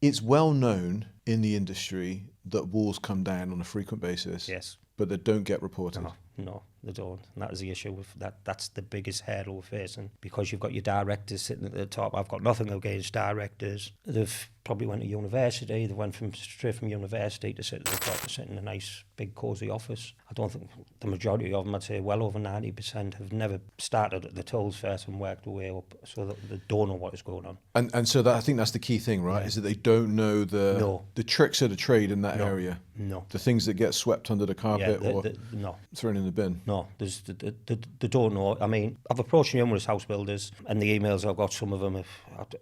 It's well known in the industry that walls come down on a frequent basis, Yes. but that don't get reported. No, they don't. And that is the issue with that. That's the biggest hurdle we're facing, because you've got your directors sitting at the top. I've got nothing against directors. They've probably went to university. They went straight from university to sit at the top, to sit in a nice, big, cosy office. I don't think the majority of them, I'd say well over 90%, have never started at the tools first and worked their way up, so that they don't know what is going on. And so that, I think that's the key thing, right? Is that they don't know the tricks of the trade in that area. No. The things that get swept under the carpet or thrown in the bin. No, they don't know. I mean, I've approached numerous house builders, and the emails I've got, some of them,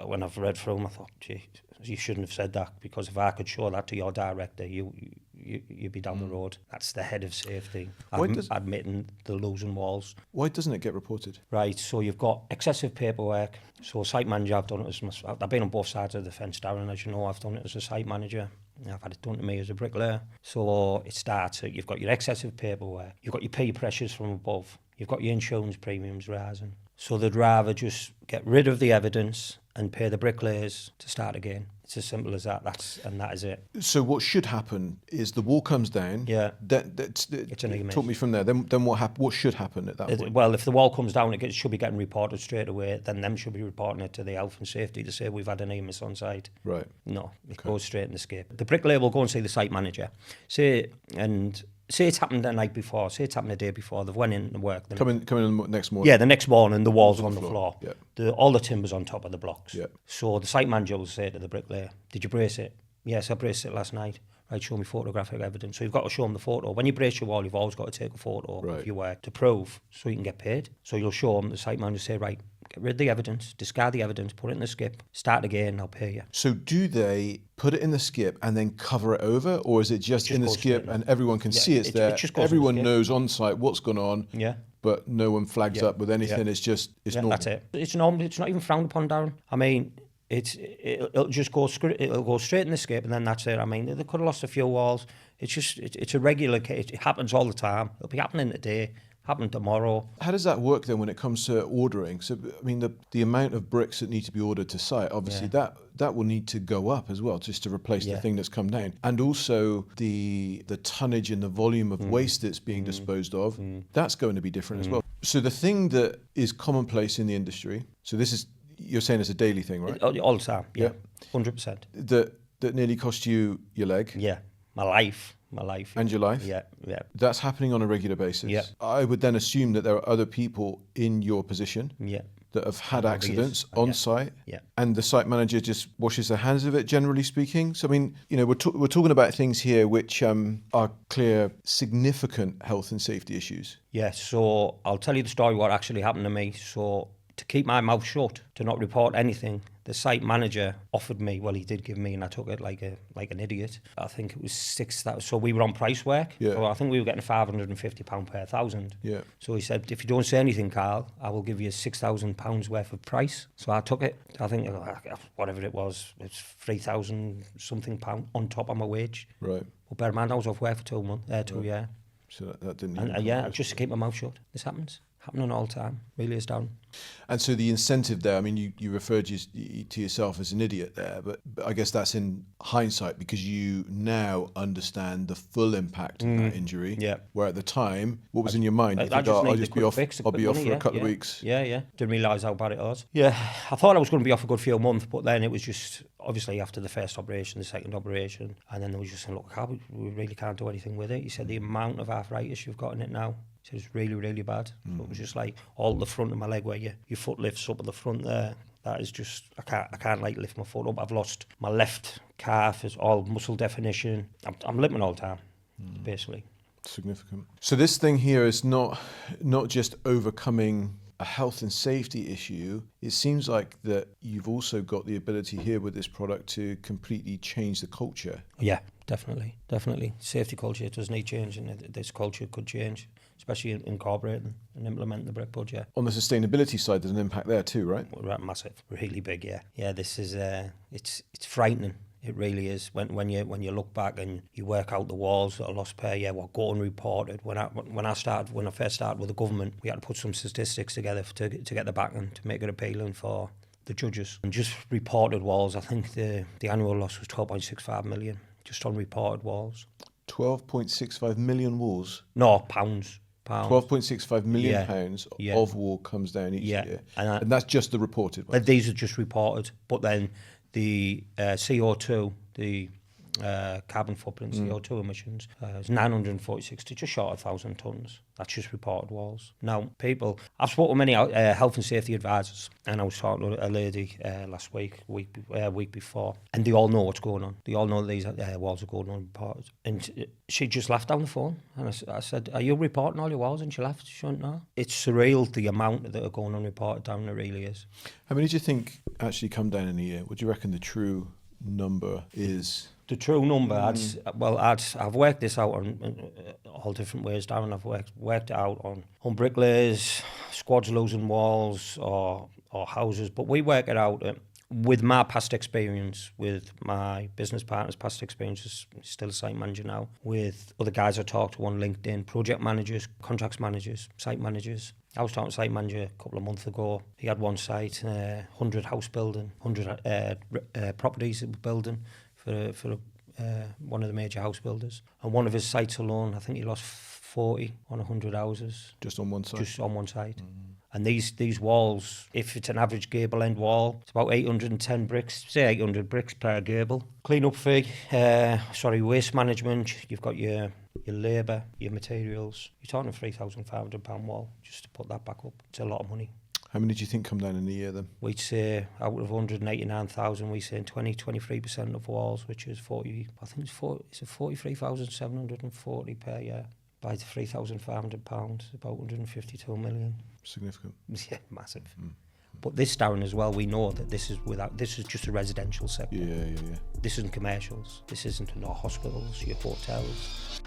when I've read through them, I thought, gee, you shouldn't have said that, because if I could show that to your director, you'd be down the road. That's the head of safety, admitting the losing walls. Why doesn't it get reported? Right, so you've got excessive paperwork. So site manager, I've done it I've been on both sides of the fence, Darren, as you know. I've done it as a site manager. I've had it done to me as a bricklayer. So it starts, you've got your excessive paperwork, you've got your P pressures from above, you've got your insurance premiums rising. So they'd rather just get rid of the evidence and pay the bricklayers to start again. It's as simple as that. That is it. So what should happen is the wall comes down. Yeah. It's an email. Talk me from there. Then what should happen at that point? Well, if the wall comes down, it should be getting reported straight away. Then them should be reporting it to the health and safety to say we've had an EMIS on site. Right. No, it goes straight in the skip. The bricklayer will go and see the site manager. Say it's happened the night before. Say it's happened the day before. They've went in to work. Come in the next morning. Yeah, the next morning the walls on the floor. Yeah. All the timber's on top of the blocks. Yeah. So the site manager will say to the bricklayer, "Did you brace it?" "Yes, I braced it last night." "Right, show me photographic evidence." So you've got to show them the photo. When you brace your wall, you've always got to take a photo of your work to prove, so you can get paid. So you'll show them, the site manager say, "Right, get rid of the evidence, discard the evidence, put it in the skip, start again, I'll pay you." So do they put it in the skip and then cover it over, or is it just in the skip and everyone can see it's there? Everyone knows on site what's going on. Yeah. But no one flags up with anything. It's normal. That's it. It's normal. It's not even frowned upon, Darren. I mean, it'll just go straight in the skip, and then that's it. I mean, they could have lost a few walls. It's a regular case. It happens all the time. It'll be happening today, happen tomorrow. How does that work then when it comes to ordering? So, I mean, the amount of bricks that need to be ordered to site, obviously that will need to go up as well, just to replace the thing that's come down. And also the tonnage and the volume of waste that's being disposed of, that's going to be different as well. So the thing that is commonplace in the industry, so this is, you're saying it's a daily thing, right? All the time, yeah. 100%. That nearly cost you your leg? Yeah, my life. And your life? Yeah. That's happening on a regular basis? Yeah. I would then assume that there are other people in your position that have had accidents on site, and the site manager just washes their hands of it, generally speaking. So, I mean, we're talking about things here which are clear, significant health and safety issues. Yeah, so I'll tell you the story what actually happened to me. So to keep my mouth shut, to not report anything, the site manager offered me, well, he did give me, and I took it like an idiot. I think it was 6,000. So we were on price work. Yeah. So I think we were getting £550 per thousand. Yeah. So he said, if you don't say anything, Carl, I will give you £6,000 worth of price. So I took it. I think whatever it was 3,000 something pound on top of my wage. Right. Well, bear in mind, I was off work for 2 years. So that didn't. And just to keep my mouth shut. This happens. Happening all the time. Really is down. And so the incentive there, I mean, you referred to yourself as an idiot there, but I guess that's in hindsight because you now understand the full impact of that injury. Yeah. Where at the time, what was in your mind? I'll just be off. I'll be off for a couple of weeks. Yeah. Didn't realise how bad it was. Yeah, I thought I was going to be off a good few months, but then it was just obviously after the first operation, the second operation, and then they were just saying, look, Carl, we really can't do anything with it. He said the amount of arthritis you've got in it now. So it was really, really bad. So it was just like all the front of my leg where your foot lifts up at the front there. That is just, I can't like lift my foot up. I've lost my left calf, is all muscle definition. I'm limping all the time, basically. Significant. So this thing here is not just overcoming a health and safety issue. It seems like that you've also got the ability here with this product to completely change the culture. Yeah, definitely. Safety culture does need change, and this culture could change, especially incorporating and implementing the brick budget. On the sustainability side, there's an impact there too, right? Massive, really big, yeah. Yeah, this is it's frightening. It really is. When you look back and you work out the walls that are lost per year, what got unreported. When I first started with the government, we had to put some statistics together to get the backing to make it appealing for the judges. And just reported walls, I think the annual loss was 12.65 million, just on reported walls. 12.65 million walls? No, pounds. 12.65 million pounds of wall comes down each year. And that's just the reported ones? These are just reported. But then the CO2, the carbon footprint, CO2 emissions, is 946 to just short of 1,000 tonnes. That's just reported walls. Now, I've spoken to many health and safety advisors, and I was talking to a lady last week before, and they all know what's going on. They all know that these walls are going unreported. And she just laughed down the phone, and I said, "Are you reporting all your walls?" And she laughed. She went, "No." It's surreal, the amount that are going unreported down. It really is. How many do you think actually come down in a year? What do you reckon the true number is? The true number, I've worked this out on all different ways, Darren. I've worked it out on bricklayers, squads losing walls or houses, but we work it out with my past experience, with my business partner's past experiences, still a site manager now, with other guys I talked to on LinkedIn, project managers, contracts managers, site managers. I was talking to a site manager a couple of months ago. He had one site, 100 house building, 100 properties he was building for one of the major house builders. And one of his sites alone, I think he lost 40 on 100 houses. Just on one site? Just on one site. And these walls, if it's an average gable end wall, it's about 810 bricks, say 800 bricks per gable. Clean-up fee, waste management, you've got your labour, your materials. You're talking a £3,500 wall just to put that back up. It's a lot of money. How many do you think come down in a year then? We'd say out of 189,000, we say 23% of walls, which is 43,740 per year. By the £3,500, about 152 million. Significant. Yeah, massive. But this, Darren, as well, we know that this is just a residential sector. Yeah. This isn't commercials. This isn't no hospitals, your hotels.